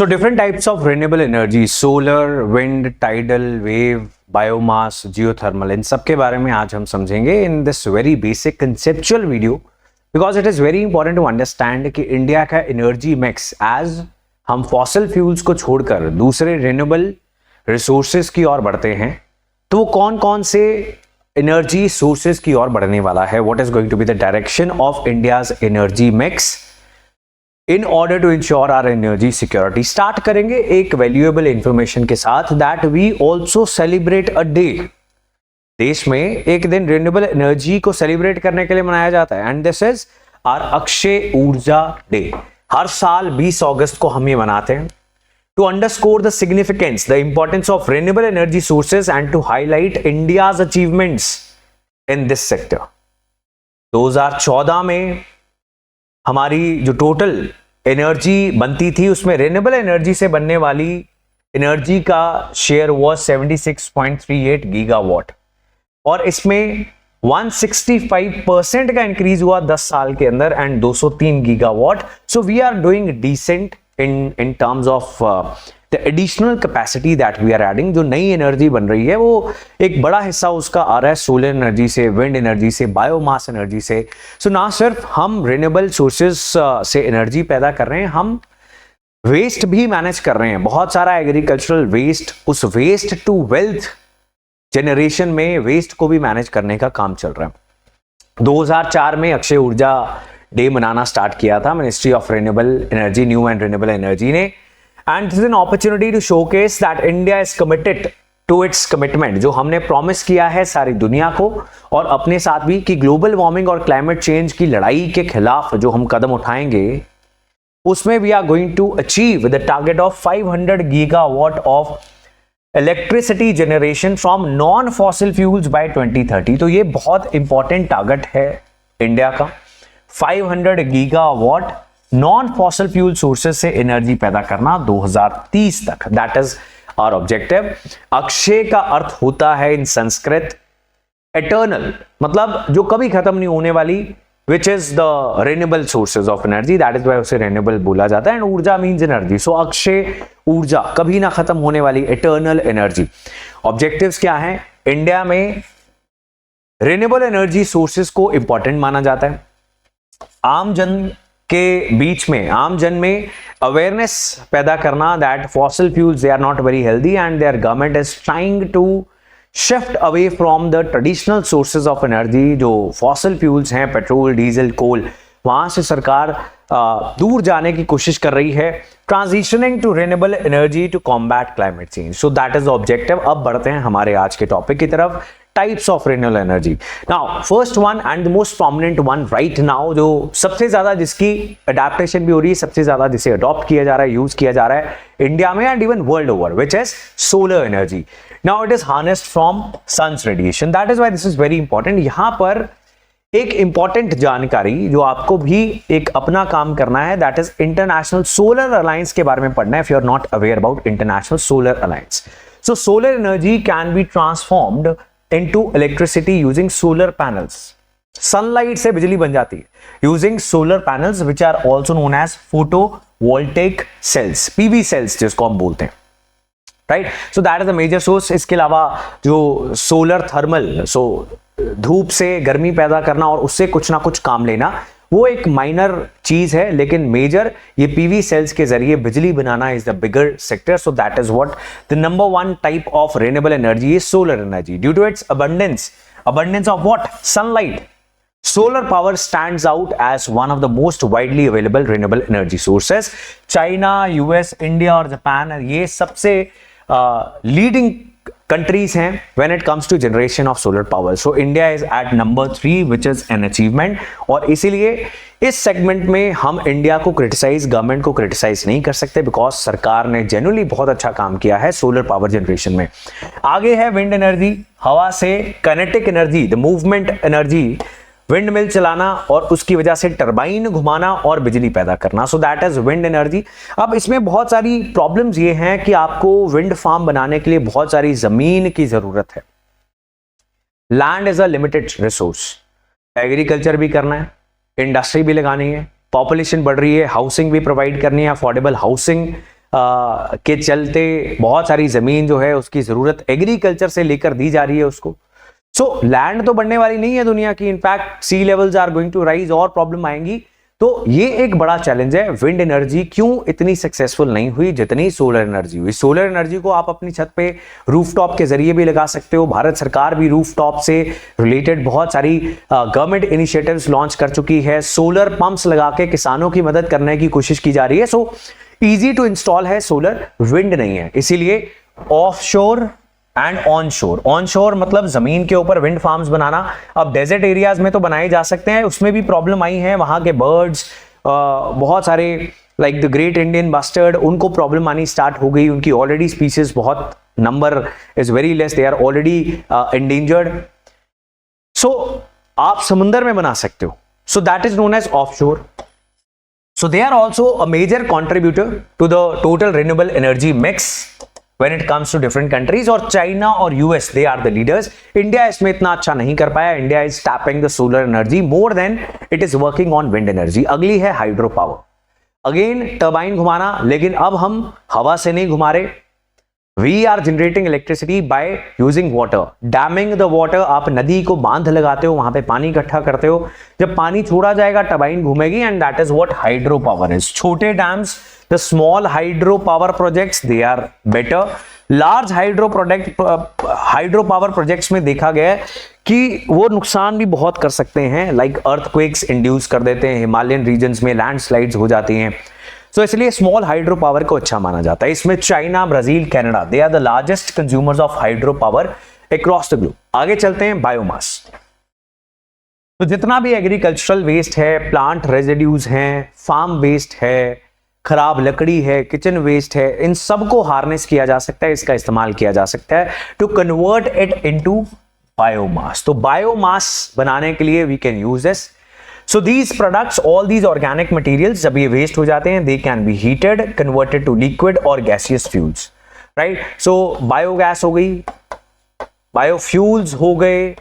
So different types of renewable energy, solar, wind, tidal, wave, biomass, geothermal, इन सब के बारे में आज हम समझेंगे in this very basic conceptual video, because it is very important to understand कि इंडिया का एनर्जी मिक्स, एज हम फॉसिल फ्यूल्स को छोड़कर दूसरे रिन्यूएबल रिसोर्सेज की ओर बढ़ते हैं, तो वो कौन कौन से एनर्जी सोर्सेज की ओर बढ़ने वाला है, what is going to be the direction of India's energy mix in order to ensure our energy security. Start करेंगे एक वैल्यूएबल इंफॉर्मेशन के साथ, that we also celebrate a day. देश में एक दिन रिन्यूएबल एनर्जी को सेलिब्रेट करने के लिए मनाया जाता है, and this is our Akshay Urja day. हर साल 20 अगस्त को हम ये मनाते हैं to underscore the significance, the importance of renewable energy sources and to highlight India's achievements in this sector. 2014 में हमारी जो टोटल एनर्जी बनती थी उसमें रिन्यूएबल एनर्जी से बनने वाली एनर्जी का शेयर हुआ 76.38 गीगावाट, और इसमें 165% का इंक्रीज हुआ 10 साल के अंदर, and 203 gigawatt. So we are doing decent in terms of the additional capacity that we are adding। जो नई एनर्जी बन रही है वो एक बड़ा हिस्सा उसका आ रहा है सोलर एनर्जी से, विंड एनर्जी से, बायोमास एनर्जी से। सो ना सिर्फ हम रिन्यूएबल सोर्सेज से एनर्जी पैदा कर रहे हैं, हम वेस्ट भी मैनेज कर रहे हैं। बहुत सारा एग्रीकल्चरल वेस्ट, उस वेस्ट टू वेल्थ जनरेशन में वेस्ट को भी मैनेज करने का काम चल रहा है। 2004 में अक्षय ऊर्जा डे मनाना स्टार्ट किया था ministry of renewable energy, new and renewable energy ने, and this is an opportunity to showcase that India is committed to its commitment, जो हमने प्रॉमिस किया है सारी दुनिया को और अपने साथ भी, कि ग्लोबल वार्मिंग और क्लाइमेट चेंज की लड़ाई के खिलाफ जो हम कदम उठाएंगे उसमें we are going to achieve the target of 500 gigawatt of electricity generation from non fossil fuels by 2030। तो ये बहुत इंपॉर्टेंट टारगेट है इंडिया का, 500 gigawatt non fossil fuel sources से एनर्जी पैदा करना 2030 तक। That is our objective. अक्षय का अर्थ होता है इन संस्कृत एटर्नल, मतलब जो कभी खत्म नहीं होने वाली, which is the renewable sources of energy, that is why उसे रिन्यूएबल बोला जाता है, एंड ऊर्जा मीन्स एनर्जी। सो अक्षय ऊर्जा, कभी ना खत्म होने वाली एटर्नल एनर्जी। ऑब्जेक्टिव्स क्या हैं? इंडिया में रिन्यूएबल एनर्जी सोर्सेज को इंपॉर्टेंट माना जाता है। आम जन के बीच में, आम जन में अवेयरनेस पैदा करना that fossil fuels they are not very healthy and their government is trying to shift away from the traditional sources of energy. जो फॉसिल फ्यूल्स हैं, पेट्रोल, डीजल, कोल, वहां से सरकार दूर जाने की कोशिश कर रही है, transitioning to renewable energy to combat climate change. So that is the objective. अब बढ़ते हैं हमारे आज के टॉपिक की तरफ, types of renewable energy. Now first one and the most prominent one right now, जो सबसे ज्यादा जिसकी अडेप्टेशन भी हो रही है, सबसे ज्यादा जिसे अडॉप्ट किया जा रहा है, यूज किया जा रहा है इंडिया में and even world over, which is solar energy. Now it is harnessed from sun's radiation, that is why this is very important. यहां पर एक इंपॉर्टेंट जानकारी जो आपको भी एक अपना काम करना है, that is international solar alliance के बारे में पढ़ना है, if you are not aware about international solar alliance. So solar energy can be transformed into electricity using solar panels। Sunlight से बिजली बन जाती है using solar panels, which are also known as photovoltaic cells, PV cells जिसको हम बोलते हैं, right. So that is the major source. इसके अलावा जो सोलर थर्मल, सो धूप से गर्मी पैदा करना और उससे कुछ ना कुछ काम लेना, वो एक माइनर चीज है, लेकिन मेजर ये पीवी सेल्स के जरिए बिजली बनाना is the bigger sector. So that is what the number one type of renewable energy is solar energy, due to its abundance of what? Sunlight. Solar power stands out as one of the most widely available renewable energy sources. China, US, India और Japan, ये सबसे leading countries हैं when it comes to generation of solar power. So India is at number 3, which is an achievement. और इसीलिए इस segment में हम India को क्रिटिसाइज, गवर्नमेंट को क्रिटिसाइज नहीं कर सकते, बिकॉज सरकार ने जेन्युइनली बहुत अच्छा काम किया है सोलर पावर जनरेशन में। आगे है विंड एनर्जी, हवा से kinetic energy, the movement energy, wind mill चलाना और उसकी वजह से टरबाइन घुमाना और बिजली पैदा करना। सो दैट इज विंड एनर्जी। अब इसमें बहुत सारी प्रॉब्लम्स ये हैं कि आपको विंड फार्म बनाने के लिए बहुत सारी जमीन की जरूरत है। Land is a limited resource, agriculture भी करना है, इंडस्ट्री भी लगानी है, पॉपुलेशन बढ़ रही है, हाउसिंग भी प्रोवाइड करनी है, अफोर्डेबल हाउसिंग के चलते बहुत सारी जमीन जो है उसकी जरूरत एग्रीकल्चर से लेकर दी जा रही है उसको। सो लैंड तो बढ़ने वाली नहीं है दुनिया की, in fact sea levels are going to rise और प्रॉब्लम आएंगी। तो ये एक बड़ा चैलेंज है। विंड एनर्जी क्यों इतनी सक्सेसफुल नहीं हुई जितनी सोलर एनर्जी हुई। सोलर एनर्जी को आप अपनी छत पे रूफटॉप के जरिए भी लगा सकते हो। भारत सरकार भी रूफटॉप से रिलेटेड बहुत सारी गवर्नमेंट इनिशिएटिव्स लॉन्च कर चुकी है। सोलर पंप्स लगा के किसानों की मदद करने की कोशिश की जा रही है। सो इजी टू इंस्टॉल है सोलर, विंड नहीं है। इसीलिए ऑफशोर एंड ऑनशोर मतलब जमीन के ऊपर विंड फार्म्स बनाना। अब डेजर्ट एरियाज में तो बनाए जा सकते हैं, उसमें भी प्रॉब्लम आई है। वहां के बर्ड्स बहुत सारे like the great Indian bustard, उनको प्रॉब्लम आनी स्टार्ट हो गई। उनकी ऑलरेडी स्पीसीज बहुत number is very less, they are already endangered. So आप समुंदर में बना सकते हो। So that is known as offshore. So they are also a major contributor to the total renewable energy mix when it comes to different countries. और China और US they are the leaders. India इसमें इतना अच्छा नहीं कर पाया। India is tapping the solar energy more than it is working on wind energy. अगली है हाइड्रो पावर। अगेन टर्बाइन घुमाना, लेकिन अब हम हवा से नहीं घुमा रहे। We are generating electricity by using water. Damming the water, आप नदी को बांध लगाते हो, वहां पे पानी इकट्ठा करते हो, जब पानी छोड़ा जाएगा टरबाइन घूमेगी, and that is what hydro power is. छोटे dams, the small hydro power projects, they are better. Large hydro power projects में देखा गया है कि वो नुकसान भी बहुत कर सकते हैं, लाइक अर्थक्वेक्स इंड्यूस कर देते हैं, हिमालयन रीजन्स में लैंडस्लाइड्स हो जाती हैं। तो इसलिए स्मॉल हाइड्रो पावर को अच्छा माना जाता है। इसमें China, Brazil, Canada, they are the largest consumers of hydro power across the globe. आगे चलते हैं बायोमास। तो जितना भी एग्रीकल्चरल वेस्ट है, प्लांट रेजिड्यूज हैं, फार्म वेस्ट है, खराब लकड़ी है, किचन वेस्ट है, इन सबको हार्नेस किया जा सकता है, इसका इस्तेमाल किया जा सकता है to convert it into biomass. तो बायोमास बनाने के लिए we can use this. So these products, all these organic materials, जब ये waste हो जाते हैं, they can be heated, converted to liquid or gaseous fuels, right? So biogas हो गई, biofuels हो गए,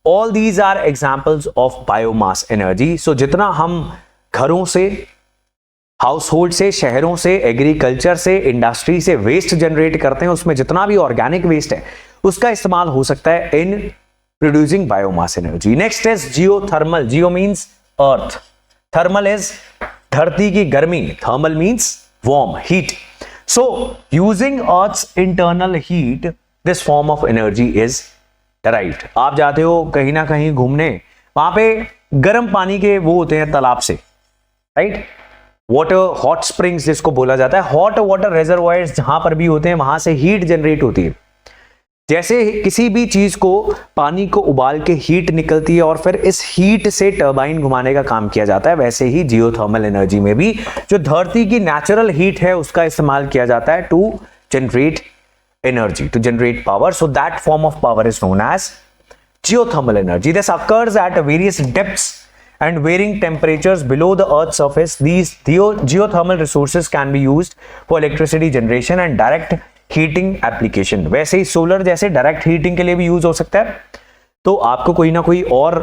all these are examples of biomass energy. So जितना हम घरों से, हाउसहोल्ड से, शहरों से, एग्रीकल्चर से, इंडस्ट्री से वेस्ट जनरेट करते हैं, उसमें जितना भी ऑर्गेनिक वेस्ट है उसका इस्तेमाल हो सकता है इन producing biomass energy. Next is geothermal. Geo means earth. Thermal is धरती की गर्मी. Thermal means warm, heat. So using Earth's internal heat, this form of energy is derived. आप जाते हो कहीं ना कहीं घूमने, वहां पे गर्म पानी के वो होते हैं तालाब से, राइट? वाटर हॉट स्प्रिंग्स जिसको बोला जाता है, हॉट वाटर रिजर्वॉयर्स जहां पर भी होते हैं, वहां से हीट जनरेट होती है। जैसे किसी भी चीज को, पानी को उबाल के हीट निकलती है और फिर इस हीट से टरबाइन घुमाने का काम किया जाता है, वैसे ही जियोथर्मल एनर्जी में भी जो धरती की नेचुरल हीट है उसका इस्तेमाल किया जाता है to generate energy, to generate power. So that form of power is known as geothermal energy. This occurs at various depths and varying temperatures below the Earth's surface. These geothermal resources can be used for electricity generation and direct heating application. वैसे ही solar जैसे direct heating के लिए भी use हो सकता है, तो आपको कोई ना कोई और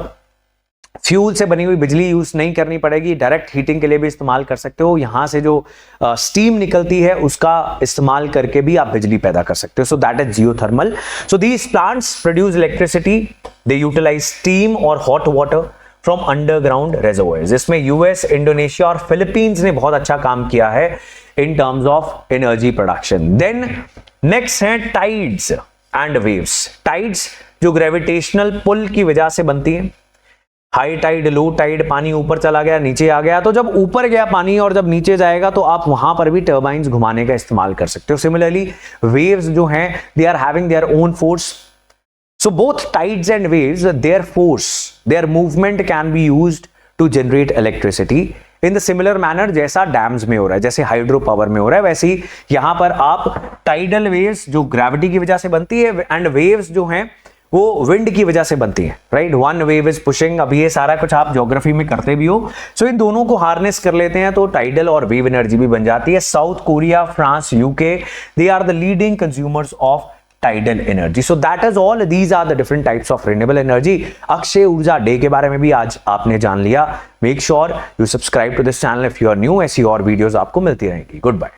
फ्यूल से बनी हुई बिजली यूज नहीं करनी पड़ेगी, डायरेक्ट हीटिंग के लिए भी इस्तेमाल कर सकते हो. यहां से जो स्टीम निकलती है उसका इस्तेमाल करके भी आप बिजली पैदा कर सकते हो. So that is geothermal. So these plants produce electricity, they utilise steam और hot water from underground reservoirs. इसमें यूएस, इंडोनेशिया और फिलीपींस ने बहुत अच्छा काम किया है in terms of energy production. Then next है tides and waves. Tides जो gravitational pull की वजह से बनती हैं. हाई टाइड, लो टाइड, पानी ऊपर चला गया, नीचे आ गया, तो जब ऊपर गया पानी और जब नीचे जाएगा तो आप वहां पर भी टर्बाइंस घुमाने का इस्तेमाल कर सकते हो. सिमिलरली वेव्स जो हैं, they are having their own force. So both tides and waves, their force, their movement can be used to generate electricity. In the similar manner जैसा डैम्स में हो रहा है, जैसे हाइड्रो पावर में हो रहा है, वैसे ही यहां पर आप टाइडल वेव्स जो ग्रेविटी की वजह से बनती है एंड वेव्स जो हैं वो विंड की वजह से बनती है, right? One wave is pushing. अब ये सारा कुछ आप ज्योग्राफी में करते भी हो. सो इन दोनों को हार्नेस कर लेते हैं तो टाइडल और वेव एनर्जी भी बन जाती है. South Korea, France, UK, they are the leading consumers of tidal energy. So that is all. These are the different types of renewable energy. Akshay Urja day के बारे में भी आज आपने जान लिया. Make sure you subscribe to this channel if you are new. ऐसी और वीडियोस आपको मिलती रहेंगी. Goodbye.